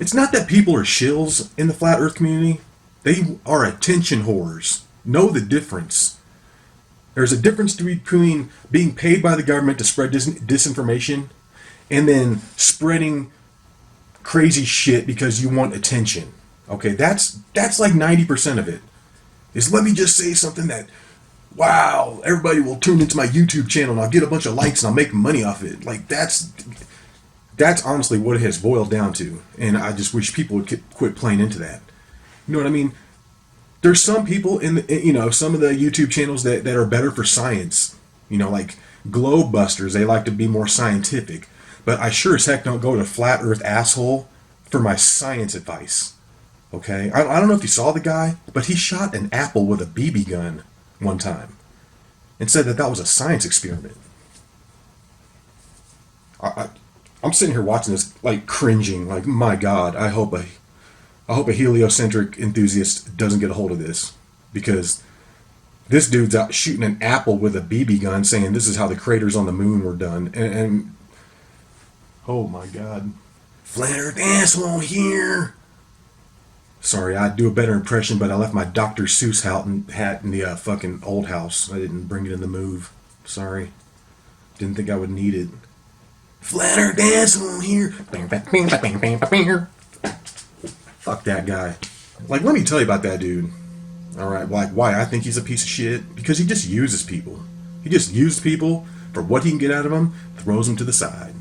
It's not that people are shills in the flat earth community. They are attention whores. Know the difference. There's a difference between being paid by the government to spread disinformation and then spreading crazy shit because you want attention. Okay, that's like 90% of it. Is let me just say something that, wow, everybody will tune into my YouTube channel and I'll get a bunch of likes and I'll make money off it. Like that's honestly what it has boiled down to. And I just wish people would quit playing into that. You know what I mean? There's some people in the, some of the YouTube channels that are better for science. Like Globe Busters, they like to be more scientific. But I sure as heck don't go to Flat Earth Asshole for my science advice. Okay? I don't know if you saw the guy, but he shot an apple with a BB gun one time and said that was a science experiment. I'm sitting here watching this, like, cringing. Like, my God, I hope a heliocentric enthusiast doesn't get a hold of this, because this dude's out shooting an apple with a BB gun saying this is how the craters on the moon were done. And oh my God. Flat Earth asshole here. Sorry, I'd do a better impression, but I left my Dr. Seuss hat in the fucking old house. I didn't bring it in the move. Sorry. Didn't think I would need it. Flat Earth asshole here. Fuck that guy. Like, let me tell you about that dude. Alright, like, why I think he's a piece of shit? Because he just uses people. He just uses people for what he can get out of them, throws them to the side.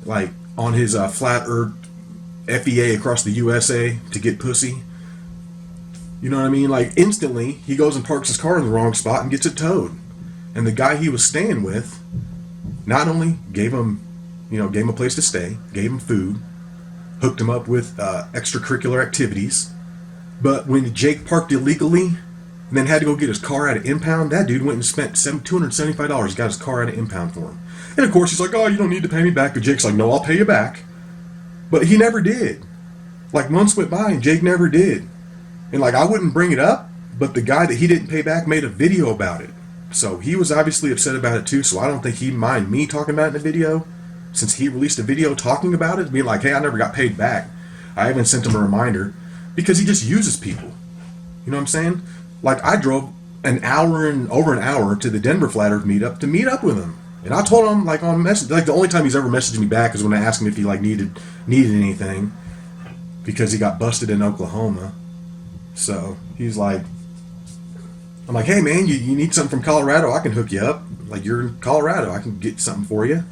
Like, on his Flat Earth FEA across the USA to get pussy. You know what I mean? Like, instantly, he goes and parks his car in the wrong spot and gets it towed. And the guy he was staying with not only gave him a place to stay, gave him food, hooked him up with extracurricular activities. But when Jake parked illegally and then had to go get his car out of impound, that dude went and spent $275, got his car out of impound for him. And of course he's like, oh, you don't need to pay me back. But Jake's like, no, I'll pay you back. But he never did. Like, months went by and Jake never did. And like, I wouldn't bring it up, but the guy that he didn't pay back made a video about it. So he was obviously upset about it too, so I don't think he'd mind me talking about it in a video, since he released a video talking about it, being like, hey, I never got paid back. I even sent him a reminder, because he just uses people. You know what I'm saying? Like, I drove over an hour to the Denver Flat Earth meetup to meet up with him. And I told him, like, on message, like, the only time he's ever messaged me back is when I asked him if he, like, needed anything, because he got busted in Oklahoma. So he's like, I'm like, hey man, you need something from Colorado, I can hook you up. Like, you're in Colorado, I can get something for you.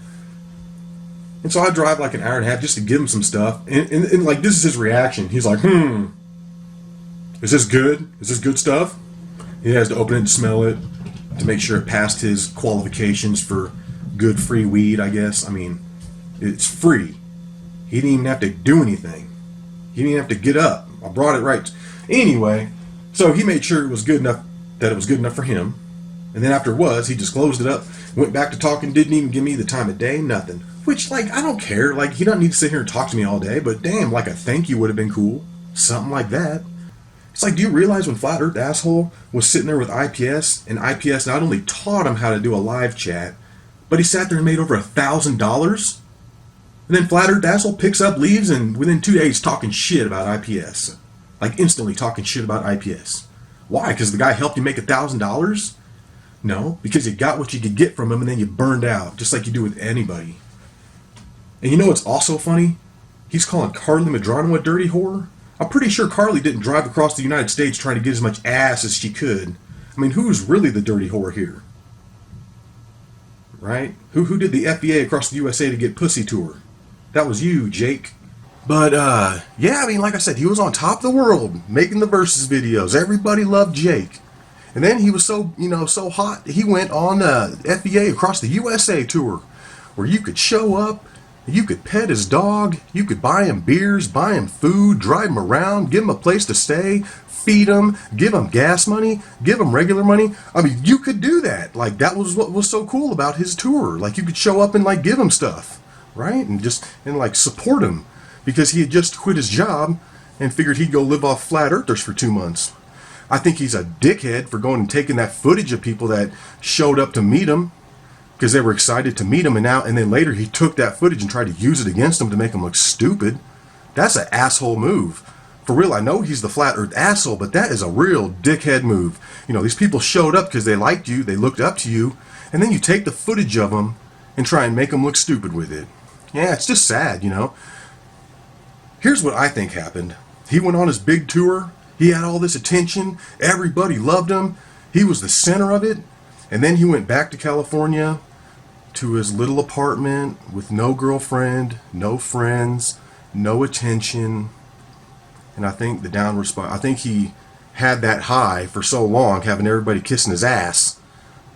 And so I drive like an hour and a half just to give him some stuff. And like, this is his reaction. He's like, is this good? Is this good stuff? He has to open it and smell it to make sure it passed his qualifications for good free weed, I guess. I mean, it's free. He didn't even have to do anything. He didn't even have to get up. I brought it right. Anyway, so he made sure it was good enough, that it was good enough for him. And then after it was, he just closed it up, went back to talking, didn't even give me the time of day, nothing. Which, like, I don't care. Like, he doesn't need to sit here and talk to me all day, but damn, like, a thank you would have been cool. Something like that. It's like, do you realize when Flat Earth Asshole was sitting there with IPS, and IPS not only taught him how to do a live chat, but he sat there and made over $1,000? And then Flat Earth Asshole picks up, leaves, and within 2 days talking shit about IPS. Like, instantly talking shit about IPS. Why? Because the guy helped you make $1,000? No, because you got what you could get from him and then you burned out, just like you do with anybody. And you know what's also funny? He's calling Carly Medrano a dirty whore. I'm pretty sure Carly didn't drive across the United States trying to get as much ass as she could. I mean, who's really the dirty whore here? Right? Who did the FBA across the USA to get pussy to her? That was you, Jake. But, yeah, I mean, like I said, he was on top of the world making the Versus videos. Everybody loved Jake. And then he was so hot, he went on a FBA across the USA tour, where you could show up, you could pet his dog, you could buy him beers, buy him food, drive him around, give him a place to stay, feed him, give him gas money, give him regular money. I mean, you could do that. Like, that was what was so cool about his tour. Like, you could show up and, like, give him stuff, right? And like, support him, because he had just quit his job and figured he'd go live off flat earthers for 2 months. I think he's a dickhead for going and taking that footage of people that showed up to meet him because they were excited to meet him, and then later he took that footage and tried to use it against him to make him look stupid. That's an asshole move. For real, I know he's the flat earth asshole, but that is a real dickhead move. You know, these people showed up because they liked you, they looked up to you, and then you take the footage of them and try and make them look stupid with it. Yeah, it's just sad, you know. Here's what I think happened. He went on his big tour, he had all this attention, everybody loved him, he was the center of it, and then he went back to California to his little apartment with no girlfriend, no friends, no attention. And I think the downward spiral, I think he had that high for so long, having everybody kissing his ass,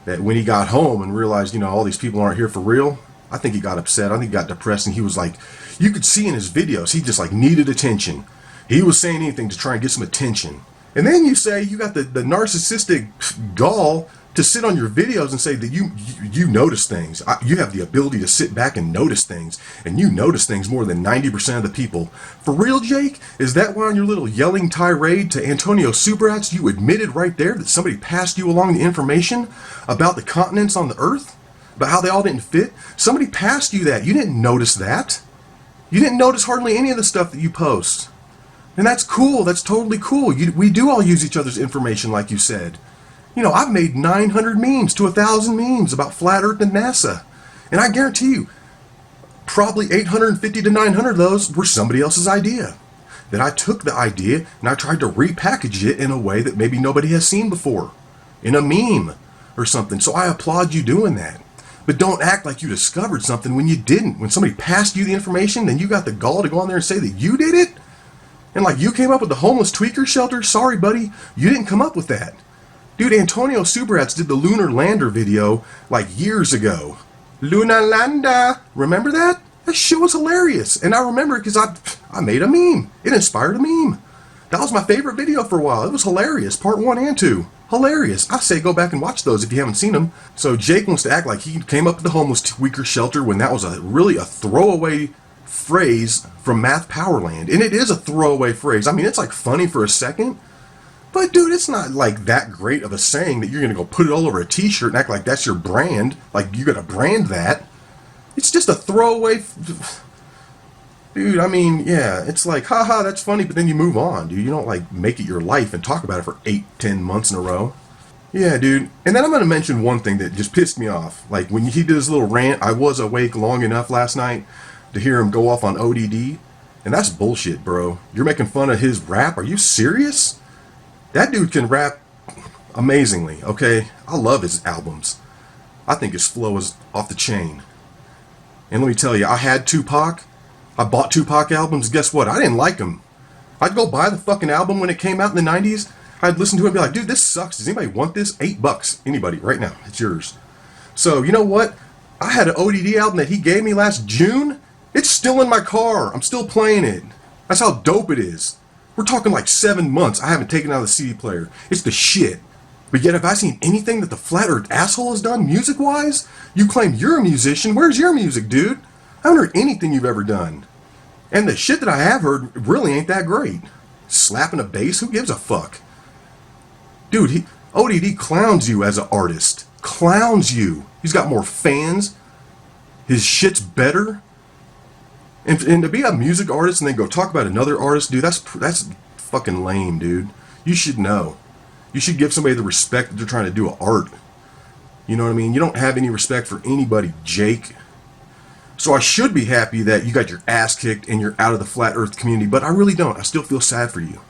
that when he got home and realized, you know, all these people aren't here for real, I think he got upset. I think he got depressed, and he was like, you could see in his videos, he just like needed attention. He was saying anything to try and get some attention. And then you say you got the narcissistic gall to sit on your videos and say that you notice things. You have the ability to sit back and notice things, and you notice things more than 90% of the people. For real, Jake? Is that why on your little yelling tirade to Antonio Subrats you admitted right there that somebody passed you along the information about the continents on the earth? About how they all didn't fit? Somebody passed you that. You didn't notice that. You didn't notice hardly any of the stuff that you post. And that's cool. That's totally cool. We do all use each other's information like you said. You know, I've made 900 memes to 1,000 memes about Flat Earth and NASA. And I guarantee you, probably 850 to 900 of those were somebody else's idea. That I took the idea and I tried to repackage it in a way that maybe nobody has seen before. In a meme or something. So I applaud you doing that. But don't act like you discovered something when you didn't. When somebody passed you the information, then you got the gall to go on there and say that you did it? And like you came up with the homeless tweaker shelter? Sorry, buddy. You didn't come up with that. Dude, Antonio Subrats did the lunar lander video like years ago. Luna Landa. Remember that? That shit was hilarious. And I remember it because I made a meme. It inspired a meme. That was my favorite video for a while. It was hilarious. Part 1 and 2. Hilarious. I say go back and watch those if you haven't seen them. So Jake wants to act like he came up with the homeless tweaker shelter when that was really a throwaway phrase from Math Powerland. And it is a throwaway phrase. I mean, it's like funny for a second. But dude, it's not like that great of a saying that you're going to go put it all over a t-shirt and act like that's your brand. Like you got to brand that. It's just a throwaway. Dude, I mean, yeah, it's like, haha, that's funny, but then you move on, dude. You don't like make it your life and talk about it for 8-10 months in a row. Yeah, dude. And then I'm going to mention one thing that just pissed me off. Like when he did his little rant, I was awake long enough last night to hear him go off on ODD. And that's bullshit, bro. You're making fun of his rap? Are you serious? That dude can rap amazingly, okay? I love his albums. I think his flow is off the chain. And let me tell you, I had Tupac. I bought Tupac albums. Guess what? I didn't like them. I'd go buy the fucking album when it came out in the 90s. I'd listen to it and be like, dude, this sucks. Does anybody want this? $8. Anybody, right now. It's yours. So, you know what? I had an ODD album that he gave me last June. It's still in my car. I'm still playing it. That's how dope it is. We're talking like 7 months. I haven't taken it out of the CD player. It's the shit. But yet, have I seen anything that the Flat Earth asshole has done music-wise? You claim you're a musician. Where's your music, dude? I haven't heard anything you've ever done. And the shit that I have heard really ain't that great. Slapping a bass? Who gives a fuck? Dude, ODD clowns you as an artist. Clowns you. He's got more fans. His shit's better. And to be a music artist and then go talk about another artist, dude, that's fucking lame, dude. You should know. You should give somebody the respect that they're trying to do art. You know what I mean? You don't have any respect for anybody, Jake. So I should be happy that you got your ass kicked and you're out of the Flat Earth community, but I really don't. I still feel sad for you.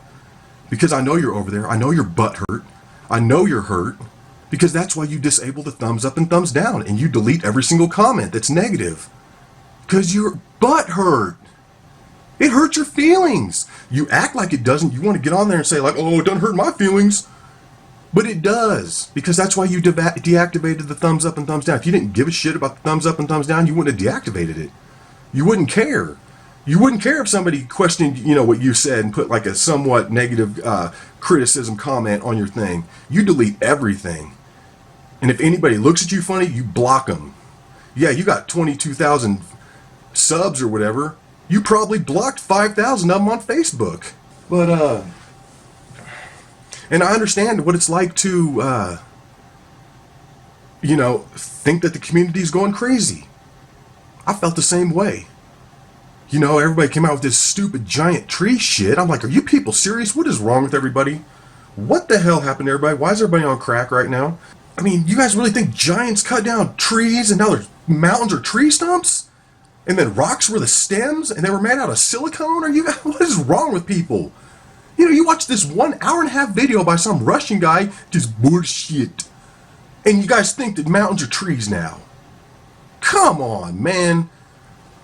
Because I know you're over there. I know you're butthurt. I know you're hurt. Because that's why you disable the thumbs up and thumbs down and you delete every single comment that's negative. Because you're butthurt. It hurts your feelings. You act like it doesn't. You want to get on there and say like, oh, it doesn't hurt my feelings. But it does. Because that's why you deactivated the thumbs up and thumbs down. If you didn't give a shit about the thumbs up and thumbs down, you wouldn't have deactivated it. You wouldn't care. You wouldn't care if somebody questioned, you know, what you said and put like a somewhat negative criticism comment on your thing. You delete everything. And if anybody looks at you funny, you block them. Yeah, you got 22,000 subs or whatever. You probably blocked 5,000 of them on Facebook. But, and I understand what it's like to, you know, think that the community is going crazy. I felt the same way. You know, everybody came out with this stupid giant tree shit. I'm like, are you people serious? What is wrong with everybody? What the hell happened to everybody? Why is everybody on crack right now? I mean, you guys really think giants cut down trees and now there's mountains or tree stumps? And then rocks were the stems and they were made out of silicone? Are you guys, what is wrong with people? You know, you watch this 1 hour and a half video by some Russian guy, just bullshit. And you guys think that mountains are trees now. Come on, man.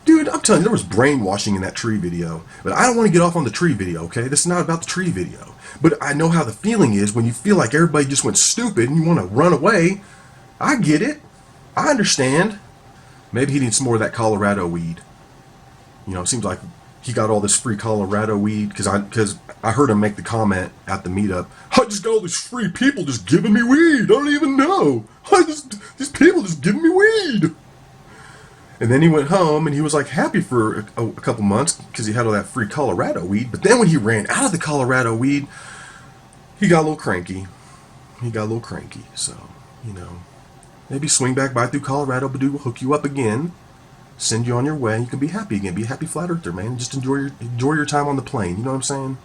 Dude, I'm telling you, there was brainwashing in that tree video. But I don't want to get off on the tree video, okay? This is not about the tree video. But I know how the feeling is when you feel like everybody just went stupid and you want to run away. I get it. I understand. Maybe he needs some more of that Colorado weed. You know, it seems like he got all this free Colorado weed because I heard him make the comment at the meetup. I just got all these free people just giving me weed. I don't even know. These people just giving me weed. And then he went home and he was like happy for a couple months because he had all that free Colorado weed. But then when he ran out of the Colorado weed, he got a little cranky. So, you know, maybe swing back by through Colorado, Badoo will hook you up again, send you on your way, and you can be happy again. Be a happy flat earther, man. Just enjoy your time on the plane. You know what I'm saying?